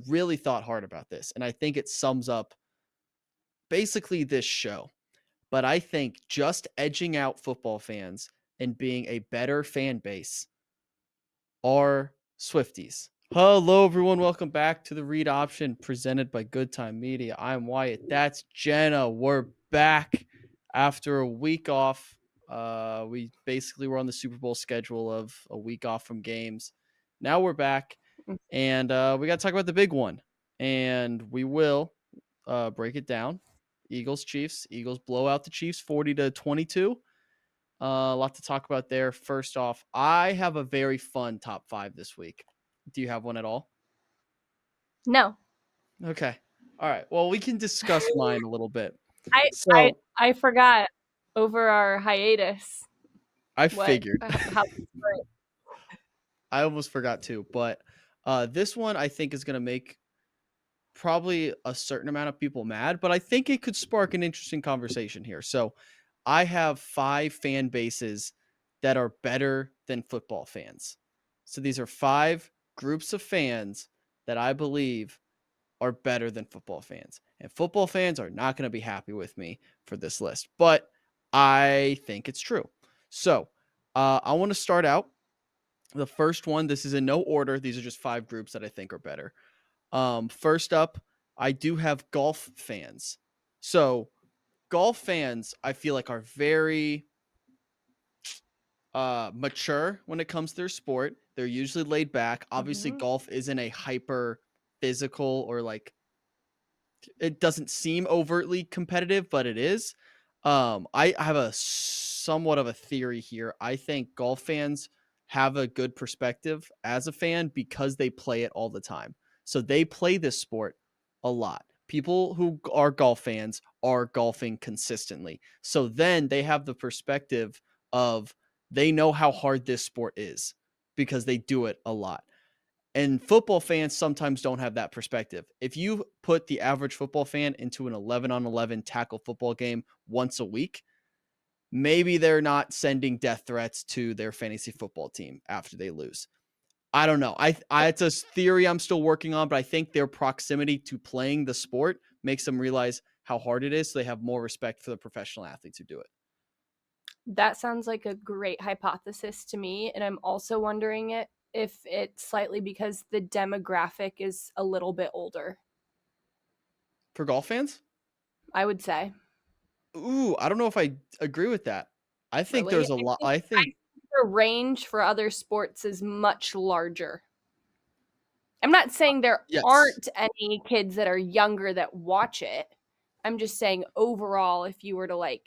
really thought hard about this, and I think it sums up basically this show. But I think just edging out football fans and being a better fan base are Swifties. Hello, everyone. Welcome back to the Read Option presented by Good Time Media. I'm Wyatt. That's Jenna. We're back after a week off. We basically were on the Super Bowl schedule of a week off from games. Now we're back, and we got to talk about the big one. And we will break it down. Eagles, Chiefs. Eagles blow out the Chiefs 40-22. A lot to talk about there. First off, I have a very fun top 5 this week. Do you have one at all? No. Okay. All right. Well, we can discuss mine a little bit. I So I forgot over our hiatus I what figured. how I almost forgot too, but this one I think is going to make probably a certain amount of people mad, but I think it could spark an interesting conversation here. So I have 5 fan bases that are better than football fans. So these are 5 groups of fans that I believe are better than football fans. And football fans are not going to be happy with me for this list, but I think it's true. So I want to start out. The first one, this is in no order. These are just 5 groups that I think are better. First up, I do have golf fans. So golf fans, I feel like, are very mature when it comes to their sport. They're usually laid back. Obviously, golf isn't a hyper physical or like it doesn't seem overtly competitive, but it is. I have a somewhat of a theory here. I think golf fans have a good perspective as a fan because they play it all the time. So they play this sport a lot. People who are golf fans are golfing consistently. So then they have the perspective of they know how hard this sport is because they do it a lot. And football fans sometimes don't have that perspective. If you put the average football fan into an 11-on-11 tackle football game once a week, maybe they're not sending death threats to their fantasy football team after they lose. I don't know. It's a theory I'm still working on, but I think their proximity to playing the sport makes them realize how hard it is, so they have more respect for the professional athletes who do it. That sounds like a great hypothesis to me, and I'm also wondering if it's slightly because the demographic is a little bit older. For golf fans? I would say. Ooh, I don't know if I agree with that. I think Really? there's a lot. I I think think the range for other sports is much larger. I'm not saying there yes. aren't any kids that are younger that watch it. I'm just saying overall, if you were to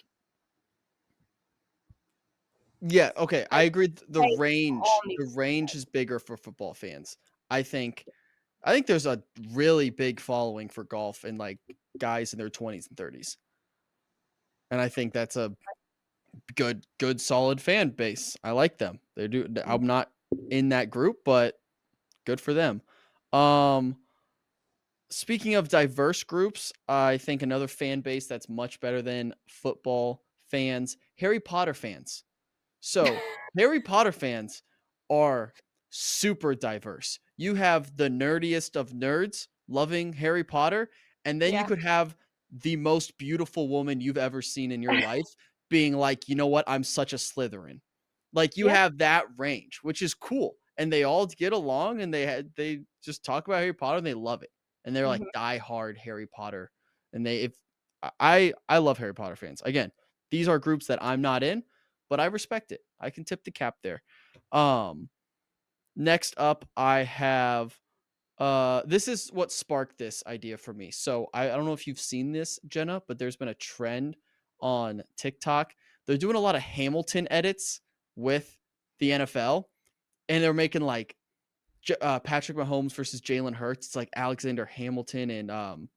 Yeah, okay, I I agree. say all The music. range is bigger for football fans. I think I think there's a really big following for golf and like guys in their 20s and 30s. And I think that's a good solid fan base. I like them. They do I'm not in that group, but good for them. Um Speaking of diverse groups, I think another fan base that's much better than football fans, Harry Potter fans. So, Harry Potter fans are super diverse. You have the nerdiest of nerds loving Harry Potter, and then you Yeah. could have the most beautiful woman you've ever seen in your life being like, "You know what? I'm such a Slytherin." Like, you Yeah. have that range, which is cool, and they all get along, and they just talk about Harry Potter, and they love it, and they're, like, Mhm. diehard Harry Potter, and they if I love Harry Potter fans. Again, these are groups that I'm not in, but I respect it. I can tip the cap there. Um, Next up, I have this is what sparked this idea for me. So I don't know if you've seen this, Jenna, but there's been a trend on TikTok. They're doing a lot of Hamilton edits with the NFL, and they're making like Patrick Mahomes versus Jalen Hurts. It's like Alexander Hamilton and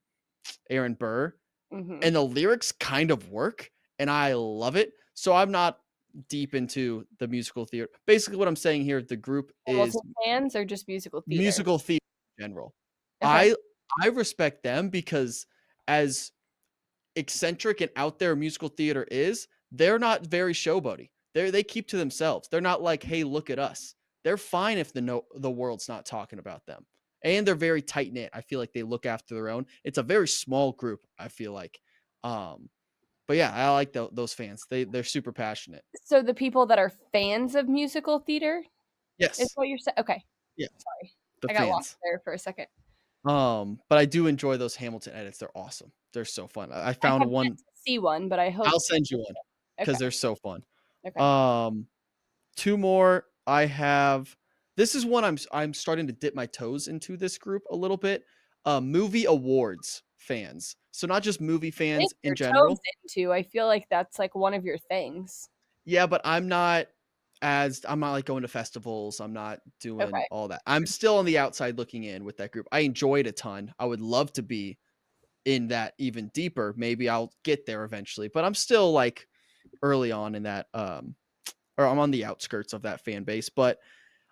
Aaron Burr, Mhm. and the lyrics kind of work, and I love it. So I'm not deep into the musical theater. Basically, what I'm saying here, the group is Hamilton fans or just musical theater? musical theater in general. Okay. I respect them because as eccentric and out there musical theater is, they're not very showboaty. They keep to themselves. They're not like, hey, look at us. They're fine if the world's not talking about them. and they're very tight knit. I feel like they look after their own. It's a very small group, I feel like. Um, but yeah, I like those fans. They're super passionate. So the people that are fans of musical theater is Yes. what you're saying? Okay, Yeah, sorry. the I got lost fans. there for a second. But I do enjoy those Hamilton edits. They're awesome. They're so fun. I I found have yet one. to see one, but I hope I'll to. send you one because Okay, they're so fun. okay. Um, two more. I have. This is one I'm starting to dip my toes into this group a little bit. Movie awards fans. So not just movie Dip fans in your toes general. into, I feel like that's, like, one of your things. Yeah, but I'm not like going to festivals. I'm not doing Okay. all that. I'm still on the outside looking in with that group. I enjoyed a ton. I would love to be in that even deeper. Maybe I'll get there eventually, but I'm still like early on in that or I'm on the outskirts of that fan base. But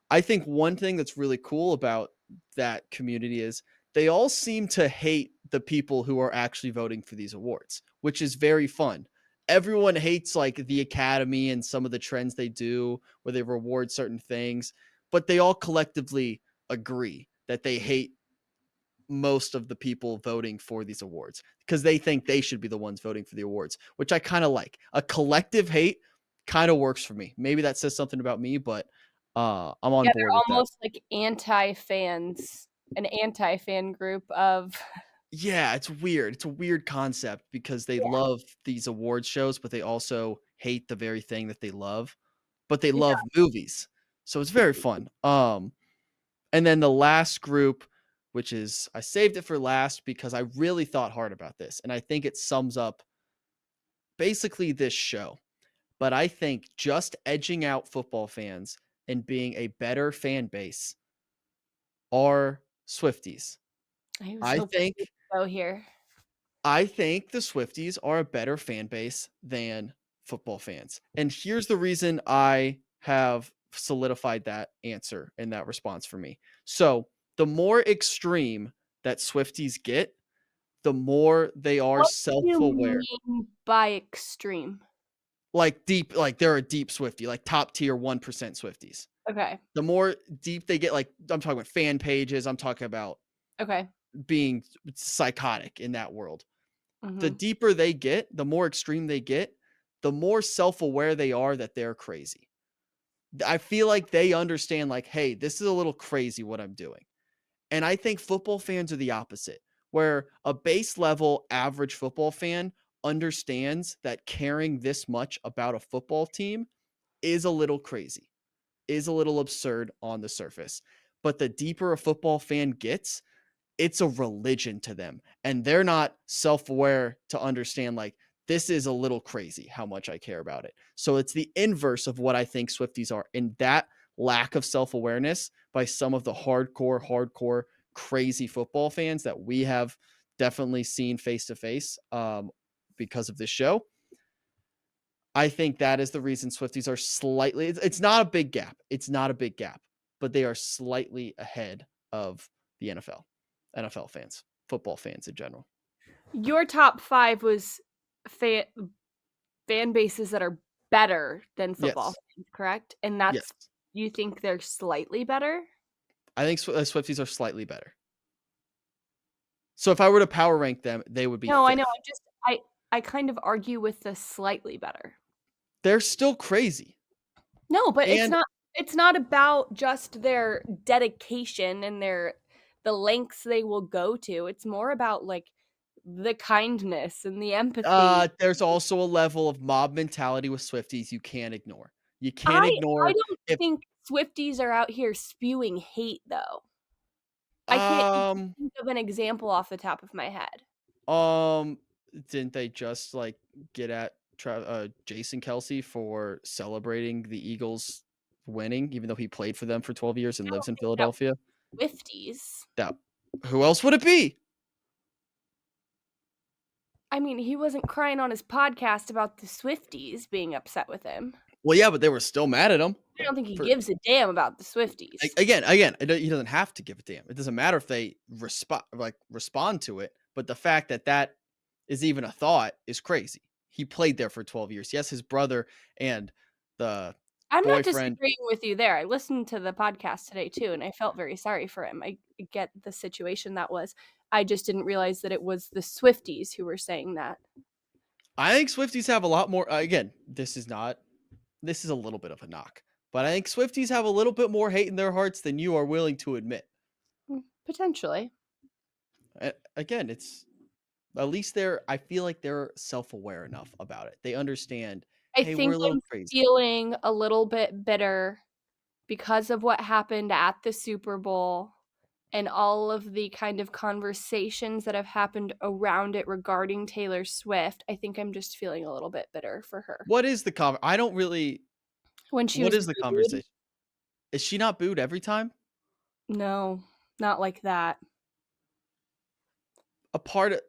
I think one thing that's really cool about that community is they all seem to hate the people who are actually voting for these awards, which is very fun. Everyone hates like the academy and some of the trends they do where they reward certain things, but they all collectively agree that they hate most of the people voting for these awards because they think they should be the ones voting for the awards, which I kind of like. A collective hate kind of works for me. Maybe that says something about me, but I'm on Yeah, board with they're that. almost like anti-fans, an anti-fan group of Yeah, it's weird. It's a weird concept because they Yeah, love these awards shows, but they also hate the very thing that they love. But they yeah. love movies. So it's very fun. And then the last group, which is I saved it for last because I really thought hard about this. And I think it sums up basically this show. But I think just edging out football fans and being a better fan base are Swifties. I was I hoping you'd think go here. I think the Swifties are a better fan base than football fans. And here's the reason I have solidified that answer and that response for me. So, the more extreme that Swifties get, the more they are What do you self-aware. mean by extreme? Like deep, like they're a deep Swiftie, like top tier 1% Swifties. Okay, The more deep they get, like I'm talking about fan pages, I'm talking about okay. being psychotic in that world. The Mhm. deeper they get, the more extreme they get, the more self-aware they are that they're crazy. I feel like they understand like, "Hey, this is a little crazy what I'm doing." And I think football fans are the opposite, where a base level average football fan understands that caring this much about a football team is a little crazy, is a little absurd on the surface. But the deeper a football fan gets, it's a religion to them. And they're not self aware to understand, like, this is a little crazy how much I care about it. So it's the inverse of what I think Swifties are. And that lack of self awareness by some of the hardcore, crazy football fans that we have definitely seen face to face because of this show. I think that is the reason Swifties are slightly, it's not a big gap. It's not a big gap, but they are slightly ahead of the NFL fans, football fans in general. Your top 5 was fan fan bases that are better than football Yes. fans, correct? And Yes. that's you think they're slightly better? I think Swifties are slightly better. So if I were to power rank them, they would be No, I know, 5th. I kind of argue with the slightly better. They're still crazy. No, but And it's not about just their dedication and the lengths they will go to. It's more about, like, the kindness and the empathy. there's also a level of mob mentality with Swifties you can't ignore. You can't I ignore don't if think Swifties are out here spewing hate, though. I can't even um think of an example off the top of my head. Um, didn't they just like get at Jason Kelsey for celebrating the Eagles winning, even though he played for them for 12 years and I lives don't in think that Philadelphia? was Swifties. That who else would it be? I mean, he wasn't crying on his podcast about the Swifties being upset with him. Well, yeah, but they were still mad at him I don't think he for gives a damn about the Swifties. again. He doesn't have to give a damn. It doesn't matter if they respond to it. But the fact that that is even a thought is crazy. He played there for 12 years. Yes, his brother and the I'm not boyfriend. disagreeing with you there. I listened to the podcast today too, and I felt very sorry for him. I get the situation that was. I just didn't realize that it was the Swifties who were saying that. I think Swifties have a lot more. Again, this is not. This is a little bit of a knock, but I think Swifties have a little bit more hate in their hearts than you are willing to admit. Potentially. Again, it's at least they're. I feel like they're self-aware enough about it. They understand. I Hey, we're think a little I'm crazy. feeling a little bit bitter because of what happened at the Super Bowl and all of the kind of conversations that have happened around it regarding Taylor Swift. I think I'm just feeling a little bit bitter for her. What is the I don't really. When she What was is the booed? conversation? Is she not booed every time? No, not like that. A part of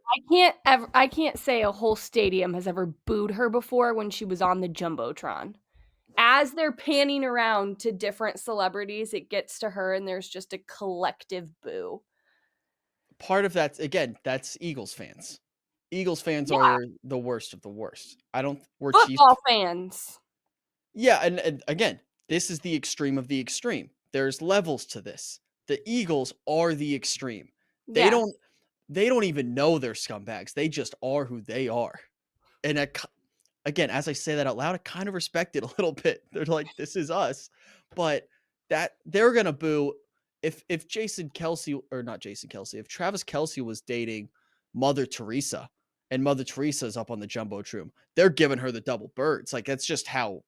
I can't say a whole stadium has ever booed her before when she was on the Jumbotron. As they're panning around to different celebrities, it gets to her and there's just a collective boo. that again, that's Eagles fans. Eagles fans Yeah, are the worst of the worst. I don't we're Chiefs. football fans. Yeah, and again, this is the extreme of the extreme. There's levels to this. The Eagles are the extreme. They Yeah. don't they don't even know they're scumbags. They just are who they are. And again, as I say that out loud, I kind of respect it a little bit. They're like, this is us. But that they're gonna boo if Jason Kelsey or not Jason Kelsey, if Travis Kelsey was dating Mother Teresa and Mother Teresa is up on the Jumbotron, they're giving her the double birds. Like that's just how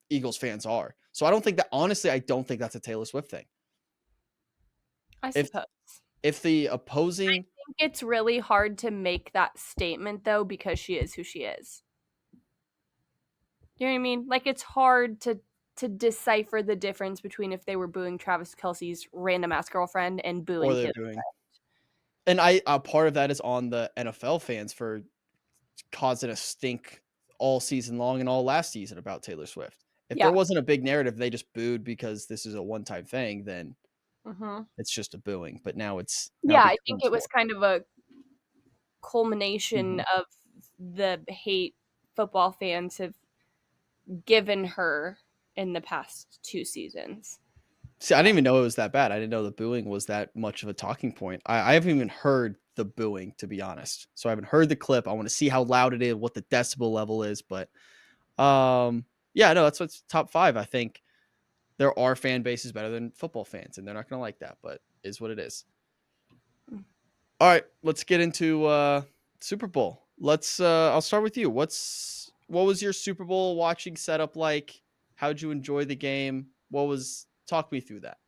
Eagles fans are. So I don't think that honestly, I don't think that's a Taylor Swift thing. I If suppose. if the I opposing think it's really hard to make that statement though because she is who she is. You know what I mean? Like it's hard to decipher the difference between if they were booing Travis Kelsey's random ass girlfriend and or booing they're Taylor. booing, and I a part of that is on the NFL fans for causing a stink all season long and all last season about Taylor Swift. If there Yeah. wasn't a big narrative, they just booed because this is a one-time thing, then Mhm. it's just a booing. But now now Yeah, I think becomes it more. was kind of a culmination Mhm. of the hate football fans have given her in the past 2 seasons. See, I So, didn't even know it was that bad. I didn't know the booing was that much of a talking point. I haven't even heard the booing, to be honest. So I haven't heard the clip. I want to see how loud it is, what the decibel level is. But yeah, no, that's what's top five. I think there are fan bases better than football fans, and they're not gonna like that, but is what it is. mm. All right, let's get into Super Bowl. I'll start with you. What was your Super Bowl watching setup like? How'd you enjoy the game? Talk me through that.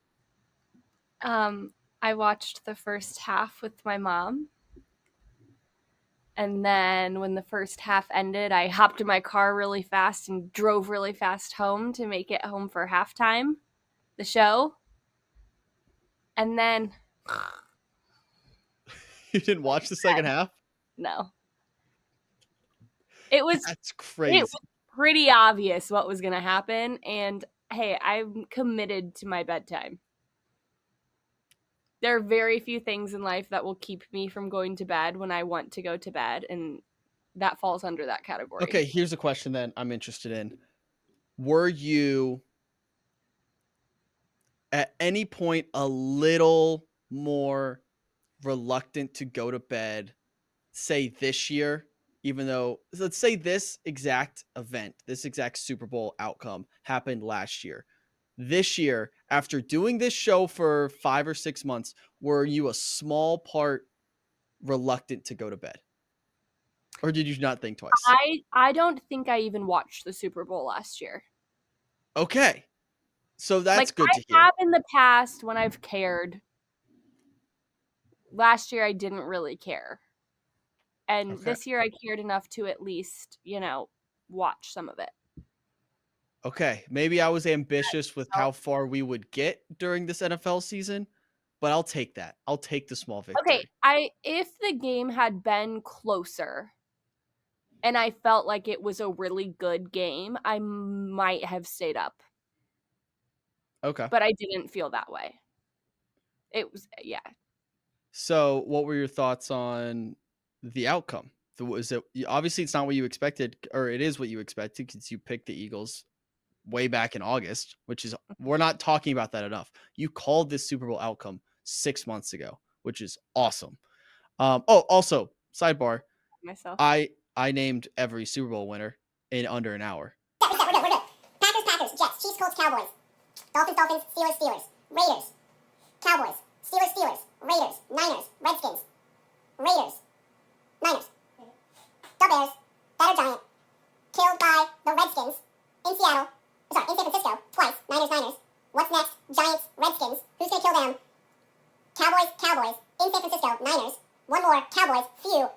Um, I watched the first half with my mom. And then when the first half ended, I hopped in my car really fast and drove really fast home to make it home for halftime, the show. And then, You didn't watch the second half? no. It was That's it crazy. was pretty obvious what was going to happen, and hey, I'm committed to my bedtime. There are very few things in life that will keep me from going to bed when I want to go to bed, and that falls under that category. Okay, here's a question then I'm interested in. Were you at any point a little more reluctant to go to bed, say this year, even though let's say this exact event, this exact Super Bowl outcome happened last year. This year, after doing this show for 5 or 6 months, were you a small part reluctant to go to bed? Or did you not think twice? I don't think I even watched the Super Bowl last year. Okay. So Like that's good to I hear. have in the past when I've cared. Last year I didn't really care. And Okay. this year I cared enough to at least, watch some of it. Okay. Maybe I was ambitious with how far we would get during this NFL season, but I'll take that. I'll take the small Okay, victory. I if the game had been closer and I felt like it was a really good game, I might have stayed up, Okay. but I didn't feel that way. It was yeah. So, what were your thoughts on the outcome? Was it obviously it's not what you expected, or it is what you expected because you picked the Eagles. way back in August, which is we're not talking about that enough. You called this Super Bowl outcome 6 months ago, which is awesome. Also, sidebar, myself. I named every Super Bowl winner in under an hour. We're good. Packers, Jets, Chiefs, Colts, Cowboys. Dolphins, Steelers, Raiders. Cowboys, Steelers, Raiders, Niners, Redskins, Raiders, Niners. The Bears, Better Giant, killed by the Redskins in Seattle. Sorry, in San Francisco, twice. Niners. What's next? Giants, Redskins. Who's gonna kill them? Cowboys, in San Francisco, Niners. One more, Cowboys, Favre,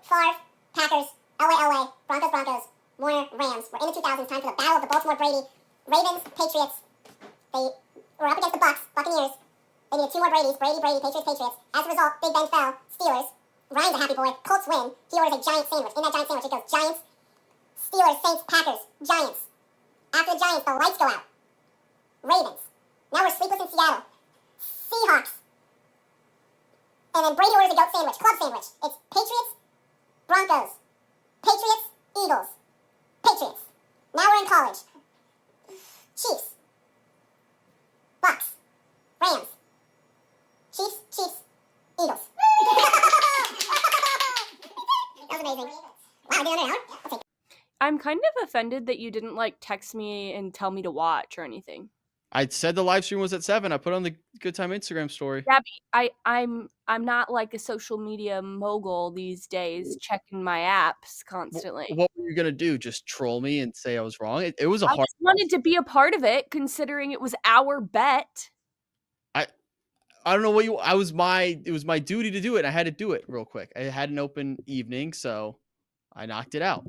Packers, LA, Broncos, Warner, Rams. We're in the 2000s, time for the battle of the Baltimore Brady. Ravens, Patriots. They were up against the Buccaneers. They needed 2 more Bradys. Brady, Patriots. As a result, Big Ben fell. Steelers. Ryan's a happy boy. Colts win. He orders a giant sandwich. In that giant sandwich, it goes Giants, Steelers, Saints, Packers, Giants. After the Giants, the lights go out. Ravens. Now we're sleepless in Seattle. Seahawks. And then Brady orders a goat sandwich, club sandwich. It's Patriots, Broncos. Patriots, Eagles. Patriots. Now we're in college. Chiefs. Bucks. Rams. Chiefs, Eagles. That was amazing. Wow, did under an hour? I'll take it. I'm kind of offended that you didn't like text me and tell me to watch or anything. I said the live stream was at 7. I put on the Good Time Instagram story. Yeah, I'm not like a social media mogul these days, checking my apps constantly. What were you gonna do? Just troll me and say I was wrong? It was a I hard. just wanted to be a part of it, considering it was our bet. I don't know what you. It was my duty to do it. I had to do it real quick. I had an open evening, so I knocked it out.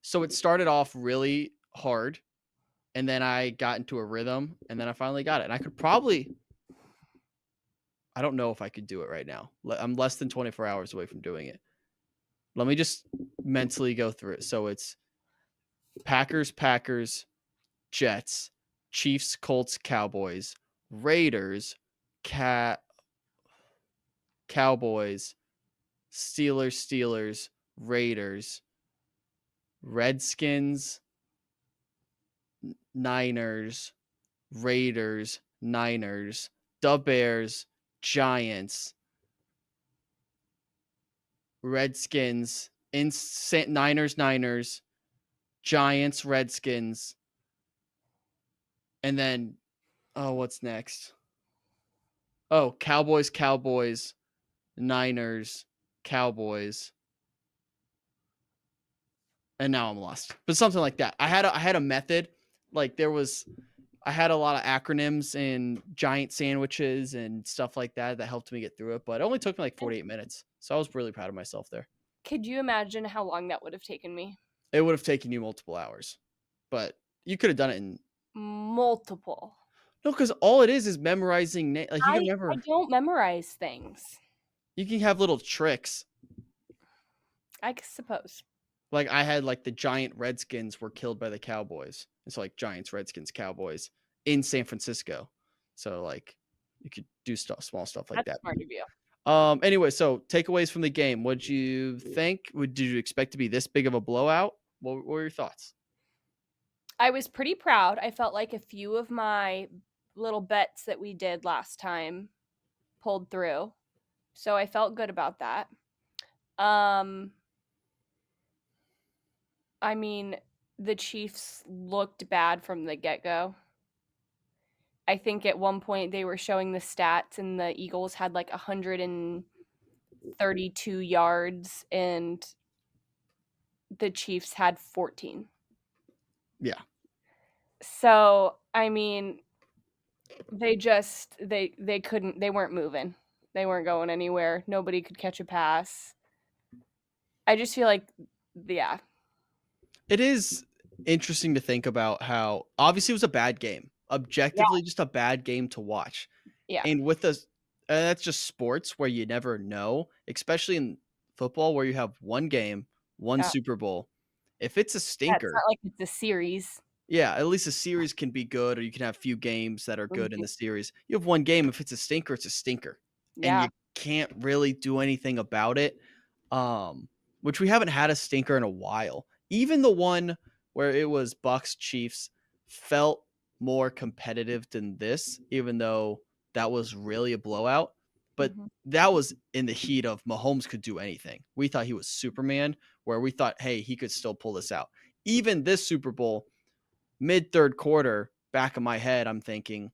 So it started off really hard, and then I got into a rhythm, and then I finally got it. And I could probably. I don't know if I could do it right now. I'm less than 24 hours away from doing it. Let me just mentally go through it. So it's Packers, Jets, Chiefs, Colts, Cowboys, Raiders, Cowboys, Steelers, Raiders, Redskins, Niners, Raiders, the Bears, Giants, Redskins, Niners, Giants, Redskins, and then, what's next? Oh, Cowboys, Niners, Cowboys, and now I'm lost. But something like that. I had a method. Like I had a lot of acronyms and giant sandwiches and stuff like that helped me get through it. But it only took me like 48 minutes, so I was really proud of myself there. Could you imagine how long that would have taken me? It would have taken you multiple hours, but you could have done it in multiple. No, because all it is memorizing. Like you can remember. I don't memorize things. You can have little tricks. I suppose. Like I had like the giant Redskins were killed by the Cowboys. It's like Giants, Redskins, Cowboys in San Francisco. So like you could do small stuff like That's that. smart of you. Anyway, so takeaways from the game. What'd you think? Did you expect to be this big of a blowout? What were your thoughts? I was pretty proud. I felt like a few of my little bets that we did last time pulled through. So I felt good about that. I mean, the Chiefs looked bad from the get-go. I think at one point they were showing the stats and the Eagles had like 132 yards and the Chiefs had 14. Yeah. So, I mean, they weren't moving. They weren't going anywhere. Nobody could catch a pass. I just feel like, yeah. It is interesting to think about how obviously it was a bad game. Objectively, just a bad game to watch. Yeah. And with that's just sports where you never know, especially in football where you have one game, one Super Bowl. If it's a stinker, it's not like it's a series. Yeah, at least a series can be good, or you can have a few games that are good in the series. You have one game. If it's a stinker, it's a stinker. Yeah. And you can't really do anything about it. Which we haven't had a stinker in a while. Even the one where it was Bucks Chiefs felt more competitive than this, even though that was really a blowout. But that was in the heat of Mahomes could do anything. We thought he was Superman, where we thought, hey, he could still pull this out. Even this Super Bowl, mid third quarter, back of my head, I'm thinking,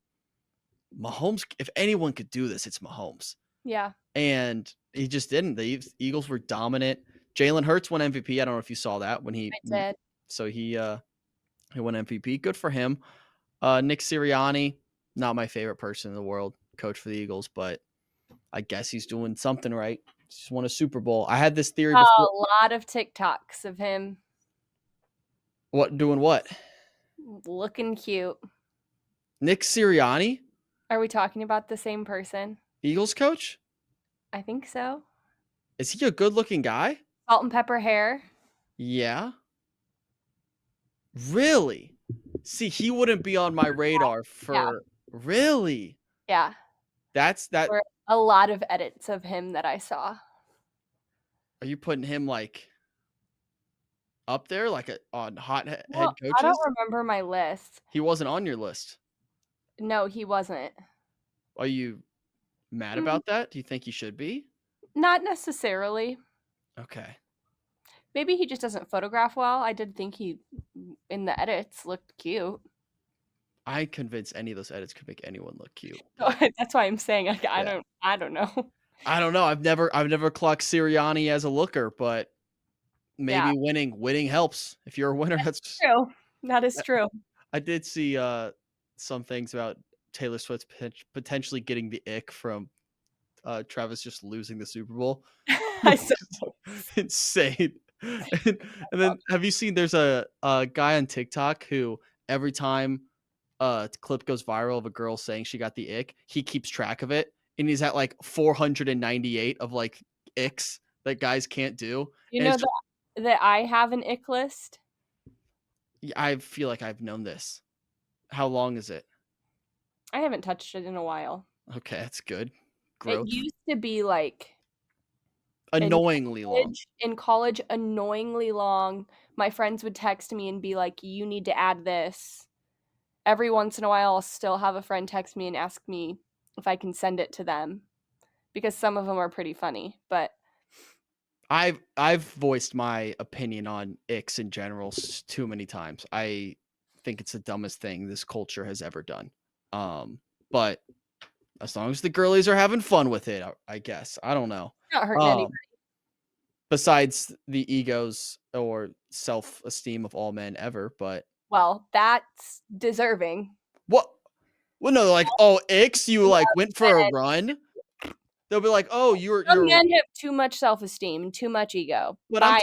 Mahomes, if anyone could do this, it's Mahomes. Yeah. And he just didn't. The Eagles were dominant. Jalen Hurts won MVP. I don't know if you saw that when he I did. So he won MVP. Good for him. Nick Sirianni, not my favorite person in the world, coach for the Eagles, but I guess he's doing something right. He just won a Super Bowl. I had this theory before. A lot of TikToks of him Doing what? looking cute. Nick Sirianni, Are we talking about the same person? Eagles coach? I think so. Is he a good-looking guy? Salt and pepper hair. Yeah. Really? See, he wouldn't be on my radar for really. Yeah. That. There were a lot of edits of him that I saw. Are you putting him like up there, like on hot head Well, coaches? I don't remember my list. He wasn't on your list. No, he wasn't. Are you mad about that? Do you think he should be? Not necessarily. Okay. Maybe he just doesn't photograph well. I did think he, in the edits, looked cute. I convinced any of those edits could make anyone look cute. That's why I'm saying I don't know. I don't know. I've never clocked Sirianni as a looker, but maybe winning helps. If you're a winner, that's true. That is true. I did see some things about Taylor Swift potentially getting the ick from Travis just losing the Super Bowl. I saw insane. And then have you seen there's a guy on TikTok who every time a clip goes viral of a girl saying she got the ick, he keeps track of it, and he's at like 498 of like icks that guys can't do. You know that I have an ick list? I feel like I've known this. How long is it? I haven't touched it in a while. Okay, that's good. Growth. It used to be like annoyingly long. In college, annoyingly long. My friends would text me and be like, you need to add this. Every once in a while, I'll still have a friend text me and ask me if I can send it to them, because some of them are pretty funny. But I've voiced my opinion on icks in general too many times. I think it's the dumbest thing this culture has ever done. But as long as the girlies are having fun with it, I guess. I don't know. Not hurting anybody. Besides the egos or self-esteem of all men ever, but well, that's deserving. What? Well, no, like, oh, icks, you like went for a run. They'll be like, oh, you're men have too much self-esteem and too much ego. But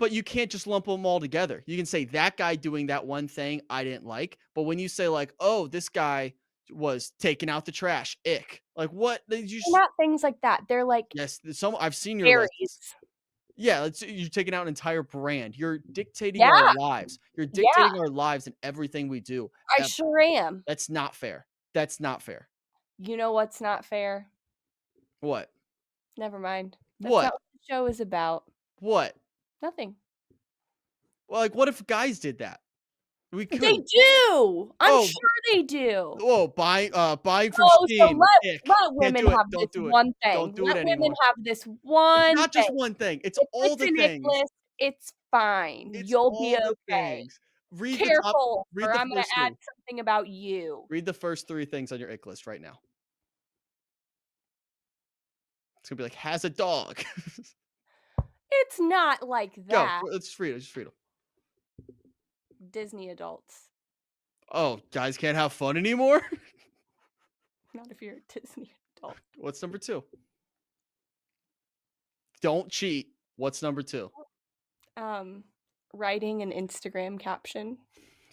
but you can't just lump them all together. You can say that guy doing that one thing I didn't like, but when you say like, oh, this guy was taking out the trash, ick. Like what? They're not things like that. They're like yes, I've seen your list. Yeah, you're taking out an entire brand. You're dictating our lives. You're dictating our lives and everything we do. I sure am. That's not fair. That's not fair. You know what's not fair? What? Never mind. That's what? Not what the show is about. What? Nothing. Well, like, what if guys did that? They do. I'm sure they do. Oh, buying from Steam. Let women have this one thing. Don't do it anymore. Let women have this one It's not just one thing. It's all the things. It's fine. You'll be okay. Careful, or I'm going to add something about you. Read the first 3 things on your ick list right now. It's going to be like, has a dog. It's not like that. Go. Let's just read it. Just read them. Disney adults. Oh, guys can't have fun anymore? Not if you're a Disney adult. What's number 2? Don't cheat. What's number 2? Writing an Instagram caption.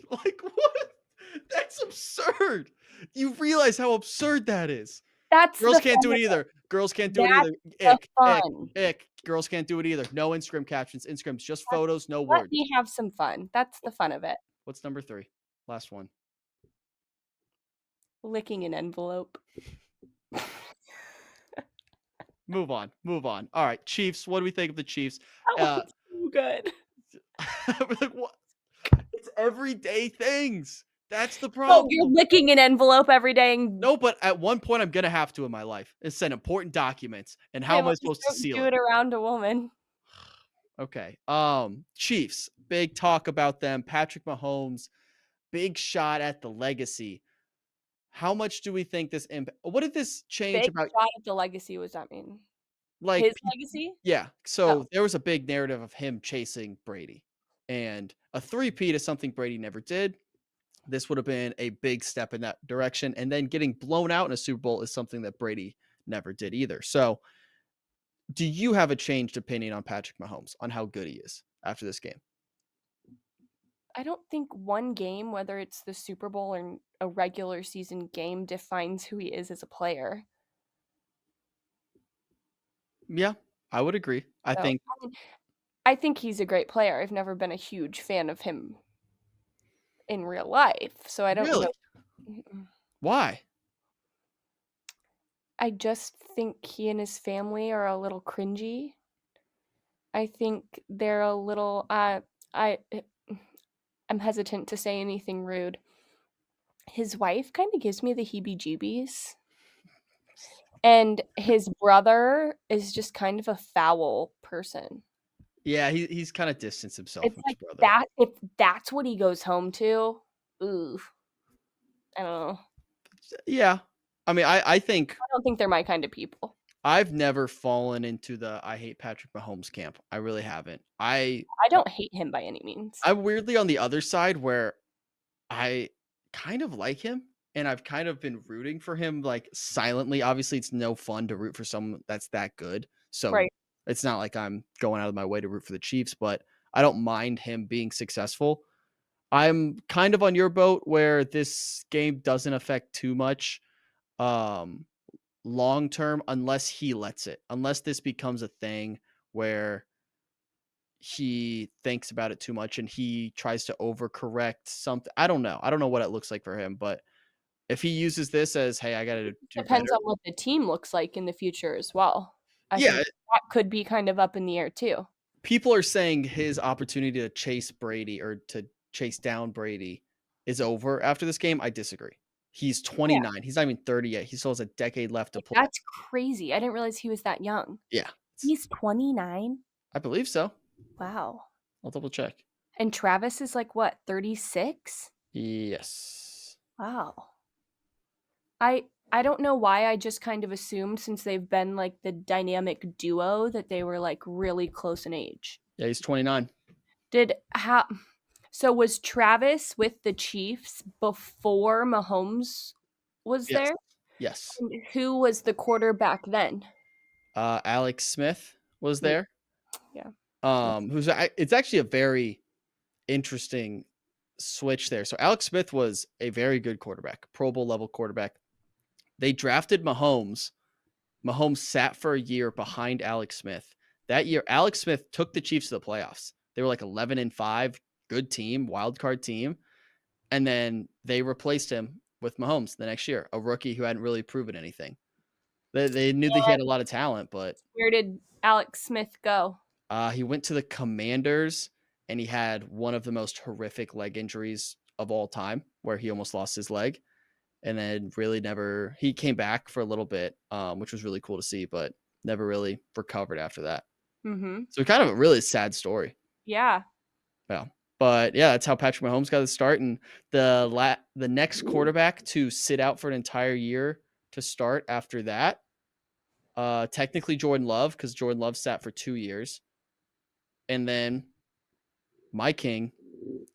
Like what? That's absurd. You realize how absurd that is. Girls can't do it either. Girls can't do it either. Ick. Girls can't do it either. No Instagram captions. Instagram's just photos, no words. Let me have some fun. That's the fun of it. What's number 3? Last one. Licking an envelope. Move on. All right, Chiefs. What do we think of the Chiefs? So good. Like, what? everyday things. That's the So problem. you're licking an envelope every day and No, but at one point I'm gonna have to in my life. It's send important documents, and how okay, am well, I just supposed to don't seal do it? it around a woman. Okay. Chiefs. Big talk about them. Patrick Mahomes. Big shot at the legacy. How much do we think this impact? What did this change Big about? shot at the legacy, what does that mean? Like, His legacy? yeah. Oh, So there was a big narrative of him chasing Brady, and a three-peat is something Brady never did. This would have been a big step in that direction, and then getting blown out in a Super Bowl is something that Brady never did either. So, do you have a changed opinion on Patrick Mahomes on how good he is after this game? I don't think one game, whether it's the Super Bowl or a regular season game, defines who he is as a player. Yeah, I would agree. I So, think I think he's a great player. I've never been a huge fan of him in real life, so I don't really. know. Mm-mm. Why? I just think he and his family are a little cringy. I think they're a little I'm hesitant to say anything rude. His wife kind of gives me the heebie-jeebies, and his brother is just kind of a foul person. Yeah, he's kind of distanced himself It's from his like brother. that if that's what he goes home to, ooh, I don't know. Yeah. I mean, I think I don't think they're my kind of people. I've never fallen into the I hate Patrick Mahomes camp. I really haven't. I don't hate him by any means. I'm weirdly on the other side where I kind of like him and I've kind of been rooting for him like silently. Obviously, it's no fun to root for someone that's that good. So Right. it's not like I'm going out of my way to root for the Chiefs, but I don't mind him being successful. I'm kind of on your boat where this game doesn't affect too much um long term unless he lets it. Unless this becomes a thing where he thinks about it too much and he tries to overcorrect something. I don't know. I don't know what it looks like for him, but if he uses this as, hey, I got to do Depends better. on what the team looks like in the future as well. I Yeah, think that could be kind of up in the air too. people are saying his opportunity to chase Brady or to chase down Brady is over after this game. I disagree. He's Yeah, 29. He's not even 30 yet. He still has a decade left to like, play. that's crazy. I didn't realize he was that young. Yeah, He's 29? I believe so. Wow. I'll double check. And Travis is like what, 36? Yes. Wow. I don't know why I just kind of assumed since they've been like the dynamic duo that they were like really close in age. Yeah, he's 29. So was Travis with the Chiefs before Mahomes was Yes. there? Yes. And who was the quarterback then? Alex Smith was Yeah. there. It's actually a very interesting switch there. So Alex Smith was a very good quarterback, Pro Bowl level quarterback. They drafted Mahomes. Mahomes sat for a year behind Alex Smith. That year, Alex Smith took the Chiefs to the playoffs. They were like 11-5, good team, wild card team. And then they replaced him with Mahomes the next year, a rookie who hadn't really proven anything. They knew that he had a lot of talent, but Where did Alex Smith go? he went to the Commanders and he had one of the most horrific leg injuries of all time, where he almost lost his leg, and then really never. He came back for a little bit, which was really cool to see, but never really recovered after that. Mm-hmm. So kind of a really sad story. Yeah. Yeah, but yeah, that's how Patrick Mahomes got the start, and the next quarterback to sit out for an entire year to start after that. Technically Jordan Love, because Jordan Love sat for 2 years. And then my king,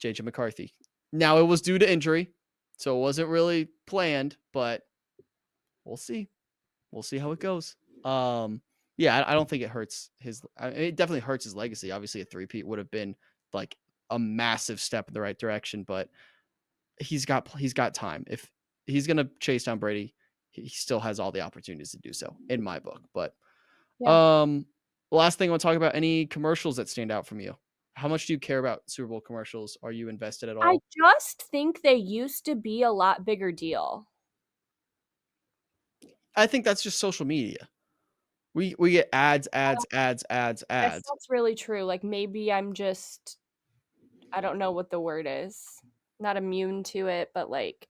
JJ McCarthy. Now it was due to injury, so it wasn't really planned, but we'll see. We'll see how it goes. Yeah, I don't think it hurts his. It definitely hurts his legacy. Obviously, a three-peat would have been like a massive step in the right direction, but he's got time. If he's gonna chase down Brady, he still has all the opportunities to do so, in my book. But Yeah. last thing I want to talk about, any commercials that stand out from you? How much do you care about Super Bowl commercials? Are you invested at I all? just think they used to be a lot bigger deal. I think that's just social media. We get ads. Guess that's really true. Like maybe I'm just I don't know what the word is. Not immune to it, but like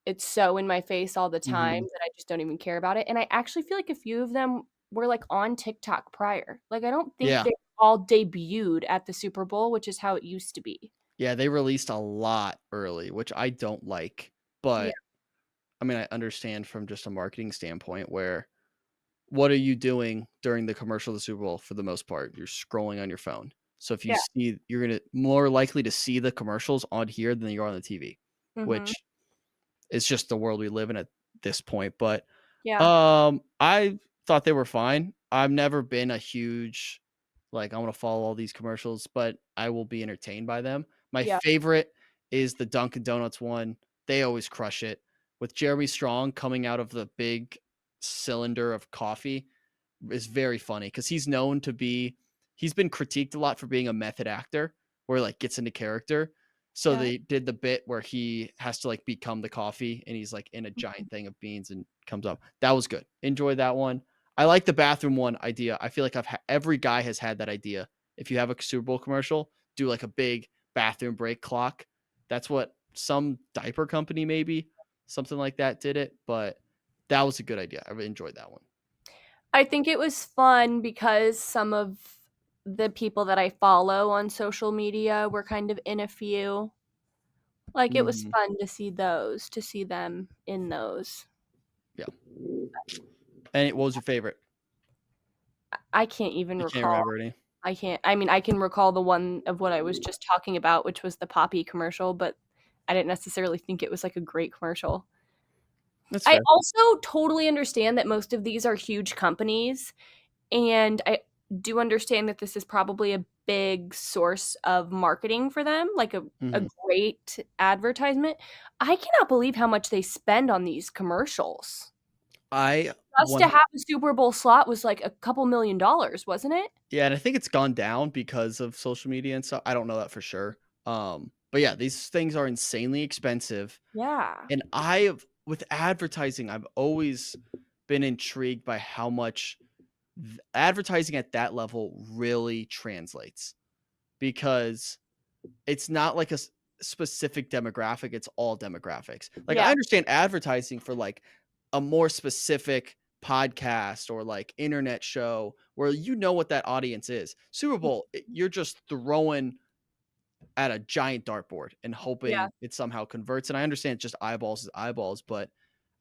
it's so in my face all the time Mhm. that I just don't even care about it. And I actually feel like a few of them were like on TikTok prior. Like I don't think Yeah. they all debuted at the Super Bowl, which is how it used to be. Yeah, they released a lot early, which I don't like, Yeah. but, I mean, I understand from just a marketing standpoint where what are you doing during the commercial of the Super Bowl for the most part? You're scrolling on your phone. So if you Yeah. see you're gonna more likely to see the commercials on here than you are on the TV, Mhm. which is just the world we live in at this point, but, Yeah. I thought they were fine. I've never been a huge, like, I wanna follow all these commercials, but I will be entertained by them. My Yeah. favorite is the Dunkin' Donuts one. They always crush it. With Jeremy Strong coming out of the big cylinder of coffee is very funny because he's been critiqued a lot for being a method actor where like gets into character. So Yeah. they did the bit where he has to like become the coffee and he's like in a Mhm. giant thing of beans and comes up. That was good. Enjoyed that one. I like the bathroom one idea. I feel like every guy has had that idea. If you have a Super Bowl commercial, do like a big bathroom break clock. That's what some diaper company maybe something like that did it, but that was a good idea. I really enjoyed that one. I think it was fun because some of the people that I follow on social media were kind of in a few. Like it was Mhm. fun to see them in those. Yeah. And what was your favorite? I can't even You can't recall. remember any? I mean, I can recall the one of what I was just talking about, which was the Poppy commercial, but I didn't necessarily think it was like a great commercial. That's I fair. also totally understand that most of these are huge companies, and I do understand that this is probably a big source of marketing for them, like a Mhm. great advertisement. I cannot believe how much they spend on these commercials. I Just to one have a Super Bowl slot was like a couple $1,000,000, wasn't it? Yeah, and I think it's gone down because of social media and stuff. I don't know that for sure. But yeah, these things are insanely expensive. Yeah. And I have with advertising, I've always been intrigued by how much advertising at that level really translates because it's not like specific demographic, it's all demographics. Like, I Yeah. understand advertising for, like, a more specific podcast or, like, internet show where you know what that audience is. Super Bowl, you're just throwing at a giant dartboard and Yeah. hoping it somehow converts, and I understand just eyeballs is eyeballs, but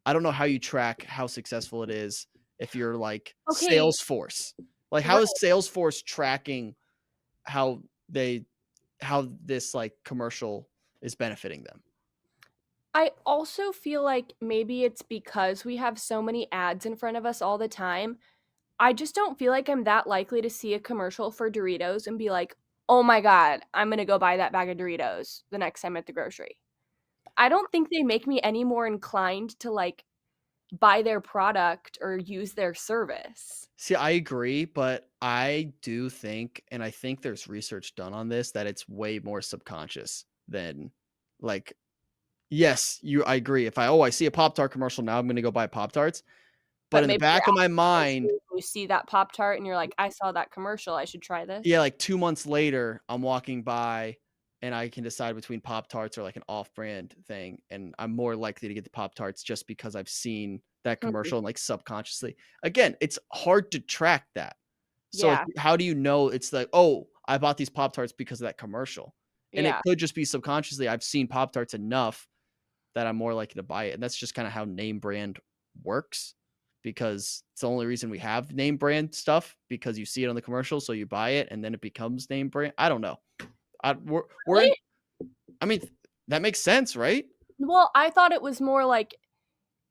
I don't know how you track how successful it is if you're, like, Okay. Salesforce. Like, how is Right. Salesforce tracking how they how this, like, commercial is benefiting them. I also feel like maybe it's because we have so many ads in front of us all the time. I just don't feel like I'm that likely to see a commercial for Doritos and be like, "Oh my god, I'm gonna go buy that bag of Doritos the next time at the grocery." I don't think they make me any more inclined to, like, buy their product or use their service. See, I agree, but I do think, and I think there's research done on this, that it's way more subconscious than like, yes, I agree. If I see a Pop Tart commercial now, I'm gonna go buy Pop Tarts. But But in the maybe you're back of my actively mind, listening, you see that Pop-Tart and you're like, "I saw that commercial, I should try yeah, this." like 2 months later, I'm walking by and I can decide between Pop Tarts or like an off-brand thing. And I'm more likely to get the Pop Tarts just because I've seen that Mhm. commercial and like subconsciously. Again, it's hard to track that. So, like, Yeah, how do you know it's like, "Oh, I bought these Pop-Tarts because of that commercial." And it yeah. could just be subconsciously, I've seen Pop-Tarts enough that I'm more likely to buy it, and that's just kinda how name brand works, because it's the only reason we have name brand stuff, because you see it on the commercial, so you buy it, and then it becomes name brand. I don't know. We're in Really? I mean, that makes sense, right? Well, I thought it was more like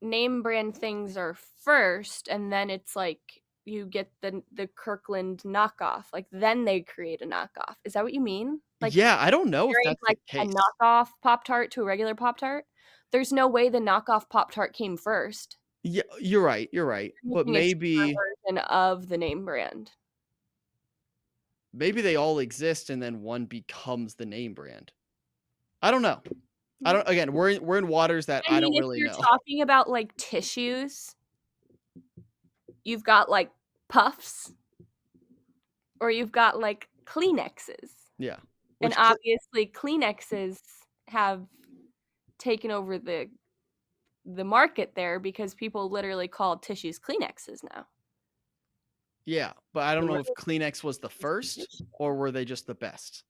name brand things are first, and then it's like you get the Kirkland knockoff, like, then they create a knockoff. Is that what you mean? Like, Yeah, I don't know if comparing, that's the like, a case. knockoff Pop-Tart to a regular Pop-Tart? There's no way the knockoff Pop-Tart came first. Yeah, you're right, You're but making a cheaper maybe version of the name brand. maybe they all exist and then one becomes the name brand. I don't know. I Mm. don't again, we're in waters that I I mean, don't if really you're know. talking about, like, tissues, you've got, like, Puffs or you've got, like, Kleenexes. Yeah. And obviously Kleenexes have taken over the market there because people literally call tissues Kleenexes now. Yeah, but I don't know if Kleenex was the first or were they just the best.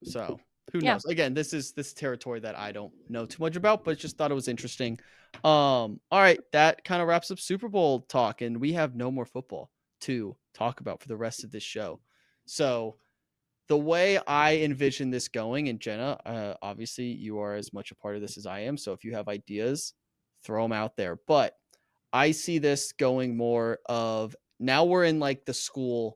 So who knows? Again, this is territory that I don't know too much about, but just thought it was interesting. All right, that kind of wraps up Super Bowl talk, and we have no more football to talk about for the rest of this show. So the way I envision this going, and Jenna, obviously you are as much a part of this as I am. So if you have ideas, throw them out there. But I see this going more of now we're in like the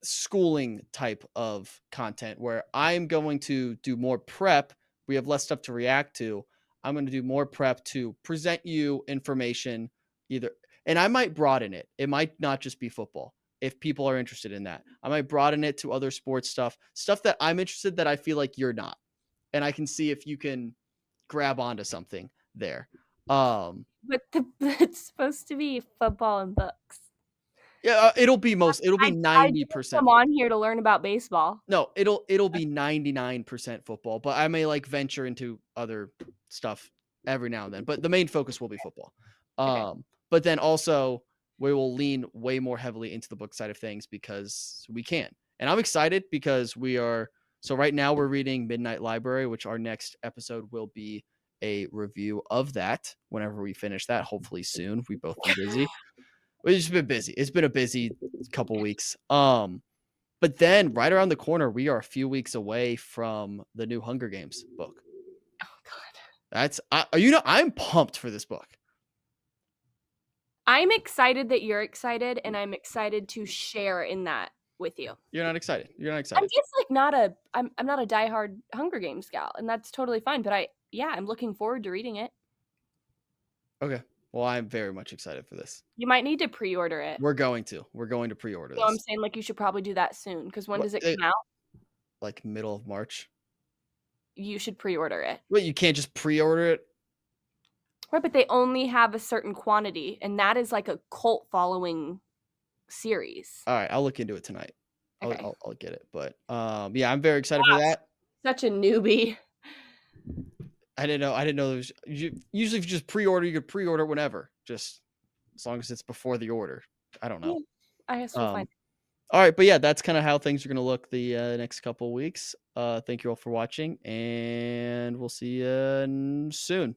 schooling type of content where I'm going to do more prep. We have less stuff to react to. I'm going to do more prep to present you information either, and I might broaden it. It might not just be football. If people are interested in that, I might broaden it to other sports stuff that I'm interested that I feel like you're not. And I can see if you can grab onto something there. But it's supposed to be football and books. Yeah, it'll be 90%. Come on here to learn about baseball. No, it'll be 99% football, but I may like venture into other stuff every now and then. But the main focus will be football. Okay. But then also we will lean way more heavily into the book side of things because we can. And I'm excited because so right now we're reading Midnight Library, which our next episode will be a review of that whenever we finish that, hopefully soon. We've both been busy. We've just been busy. It's been a busy couple weeks. But then right around the corner, we are a few weeks away from the new Hunger Games book. Oh God. I'm pumped for this book. I'm excited that you're excited, and I'm excited to share in that with you. You're not excited. I'm just like I'm not a diehard Hunger Games gal, and that's totally fine. But I'm looking forward to reading it. Okay. Well, I'm very much excited for this. You might need to pre-order it. We're going to pre-order this. So I'm saying like you should probably do that soon because when does it come out? Like middle of March. You should pre-order it. Wait, you can't just pre-order it? Right, but they only have a certain quantity, and that is like a cult following series. All right, I'll look into it tonight. Okay. I'll get it. But yeah, I'm very excited for that. Such a newbie. I didn't know there was usually if you just pre-order, you could pre-order whenever, just as long as it's before the order. I don't know. I guess we'll find. All right, but yeah, that's kind of how things are going to look the next couple of weeks. Thank you all for watching, and we'll see you soon.